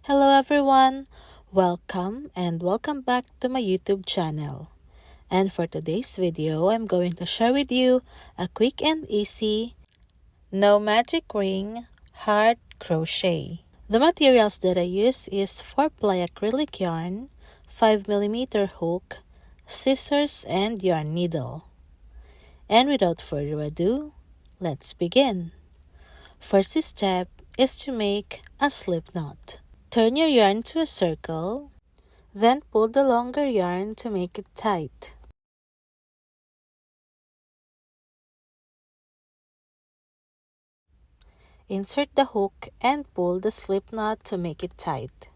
Hello everyone! Welcome back to my YouTube channel. And for today's video, I'm going to share with you a quick and easy, no magic ring, heart crochet. The materials that I use is 4-ply acrylic yarn, 5mm hook, scissors, and yarn needle. And without further ado, let's begin. First step is to make a slip knot. Turn your yarn to a circle, then pull the longer yarn to make it tight. Insert the hook and pull the slip knot to make it tight.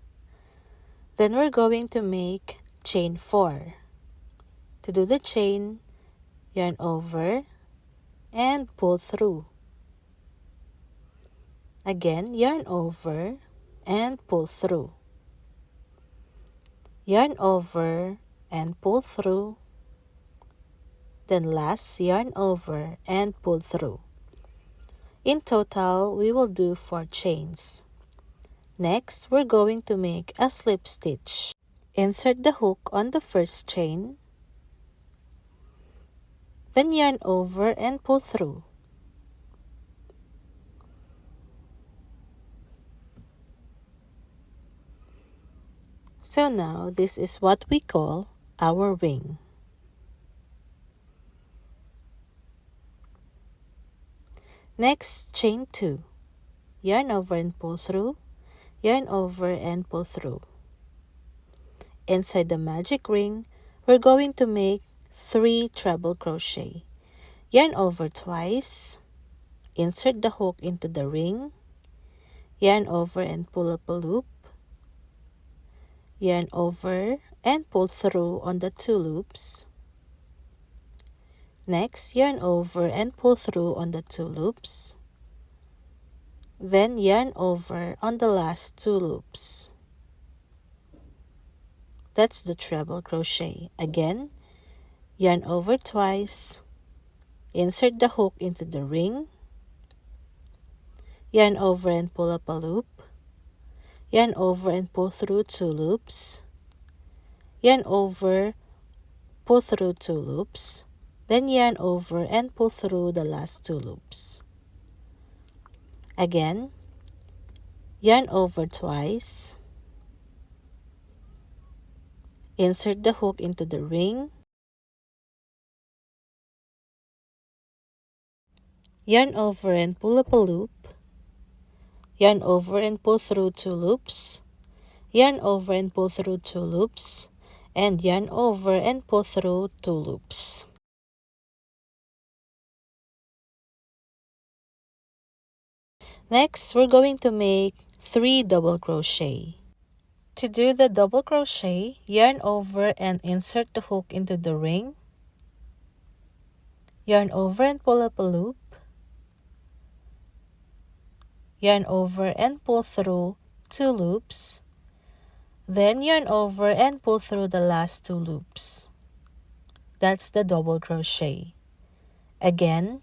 Then we're going to make chain 4. To do the chain, yarn over and pull through. Again, yarn over and pull through. Yarn over and pull through. Then last, yarn over and pull through. In total, we will do 4 chains. Next, we're going to make a slip stitch. Insert the hook on the first chain. Then yarn over and pull through. So now, this is what we call our ring. Next, chain 2. Yarn over and pull through. Yarn over and pull through. Inside the magic ring, we're going to make 3 treble crochet. Yarn over twice. Insert the hook into the ring. Yarn over and pull up a loop. Yarn over and pull through on the 2 loops. Next, yarn over and pull through on the 2 loops. Then yarn over on the last 2 loops. That's the treble crochet. Again, yarn over twice. Insert the hook into the ring. Yarn over and pull up a loop. Yarn over and pull through 2 loops. Yarn over, pull through 2 loops. Then yarn over and pull through the last 2 loops. Again, yarn over twice. Insert the hook into the ring. Yarn over and pull up a loop. Yarn over and pull through 2 loops. Yarn over and pull through 2 loops. And yarn over and pull through 2 loops. Next, we're going to make 3 double crochet. To do the double crochet, yarn over and insert the hook into the ring. Yarn over and pull up a loop. Yarn over and pull through 2 loops. Then yarn over and pull through the last 2 loops. That's the double crochet. Again,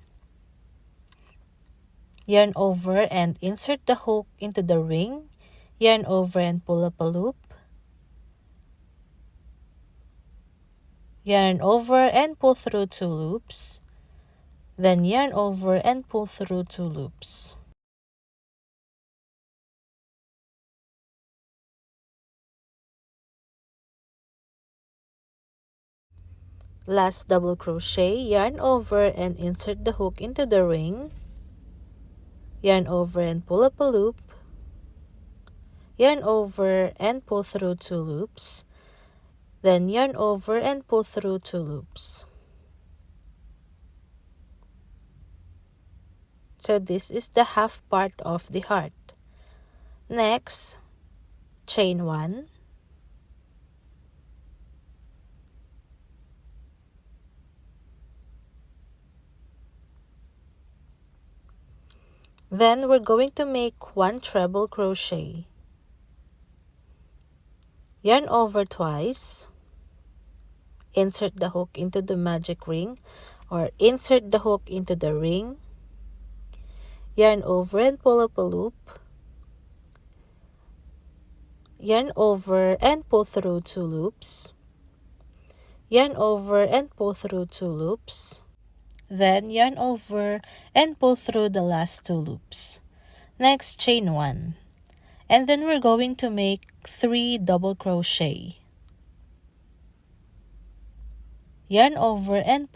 yarn over and insert the hook into the ring. Yarn over and pull up a loop. Yarn over and pull through 2 loops. Then yarn over and pull through 2 loops. Last double crochet, yarn over and insert the hook into the ring. Yarn over and pull up a loop. Yarn over and pull through 2 loops. Then yarn over and pull through 2 loops. So this is the half part of the heart. Next, chain 1. Then we're going to make 1 treble crochet. Yarn over twice. Insert the hook into the magic ring or insert the hook into the ring. Yarn over and pull up a loop. yarn over and pull through 2 loops, yarn over and pull through 2 loops, then yarn over and pull through the last 2 loops. Next, chain 1, and then we're going to make 3 double crochet. Yarn over and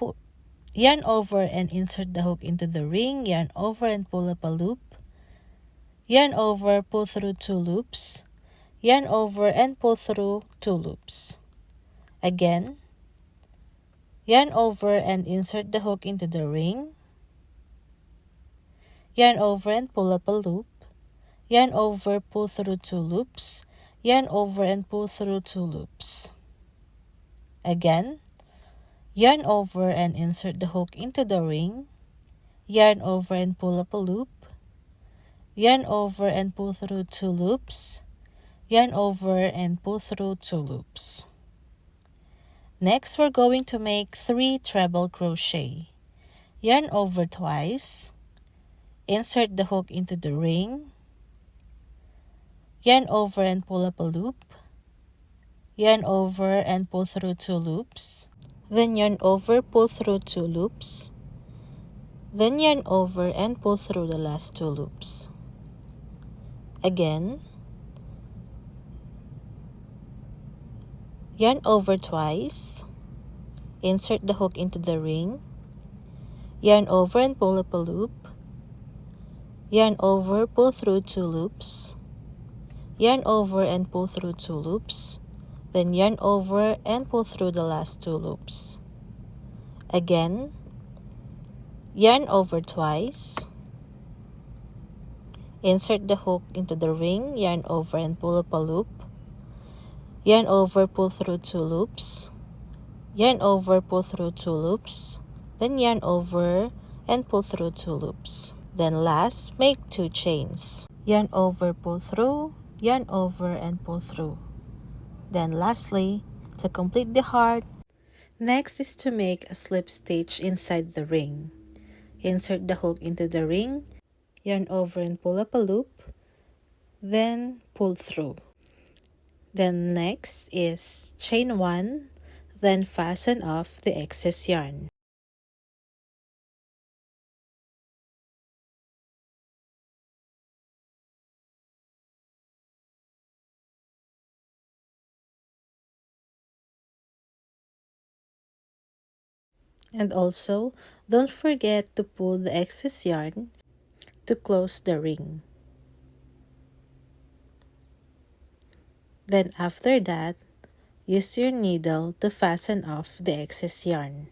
insert the hook into the ring, yarn over and pull up a loop, yarn over, pull through 2 loops, yarn over and pull through 2 loops. Again, yarn over and insert the hook into the ring, yarn over and pull up a loop, yarn over, pull through 2 loops, yarn over and pull through 2 loops. Again, yarn over and insert the hook into the ring, yarn over and pull up a loop, yarn over and pull through 2 loops, yarn over and pull through 2 loops. Next, we're going to make 3 treble crochet. Yarn over twice, insert the hook into the ring, yarn over and pull up a loop, yarn over and pull through 2 loops, then yarn over, pull through 2 loops, then yarn over and pull through the last 2 loops. Again, yarn over twice, insert the hook into the ring, yarn over and pull up a loop, yarn over, pull through 2 loops, yarn over and pull through 2 loops, then yarn over and pull through the last 2 loops. Again, yarn over twice, insert the hook into the ring, yarn over and pull up a loop, yarn over, pull through 2 loops, yarn over, pull through 2 loops, then yarn over and pull through 2 loops. Then last, make 2 chains. Yarn over, pull through, yarn over and pull through. Then lastly, to complete the heart, next is to make a slip stitch inside the ring. Insert the hook into the ring, yarn over and pull up a loop, then pull through. Then next is chain 1, then fasten off the excess yarn. And also, don't forget to pull the excess yarn to close the ring. Then after that, use your needle to fasten off the excess yarn.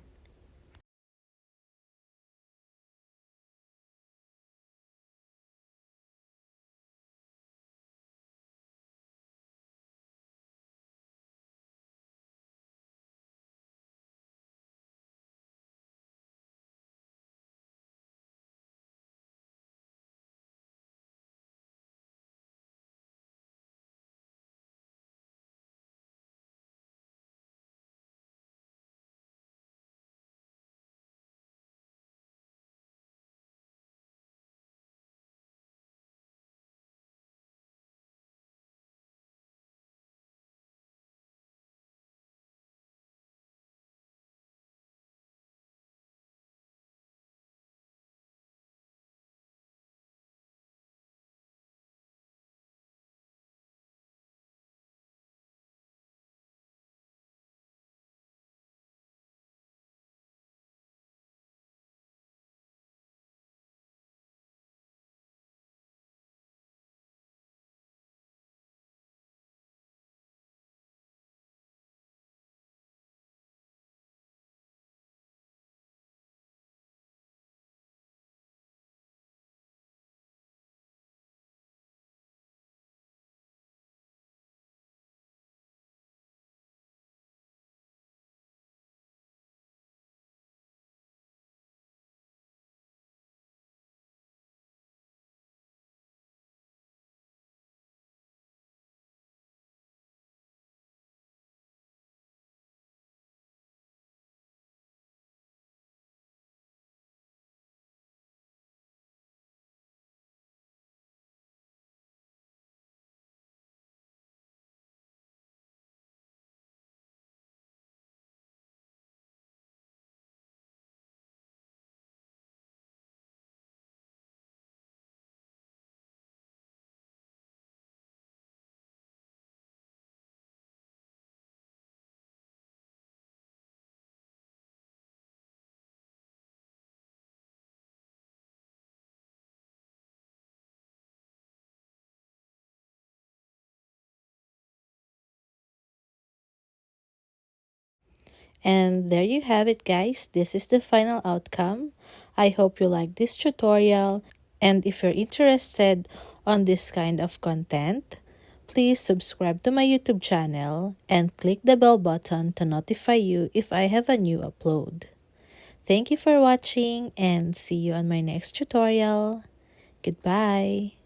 And there you have it, guys. This is the final outcome. I hope you like this tutorial, and if you're interested on this kind of content, please subscribe to my YouTube channel and click the bell button to notify you if I have a new upload. Thank you for watching and see you on my next tutorial. Goodbye.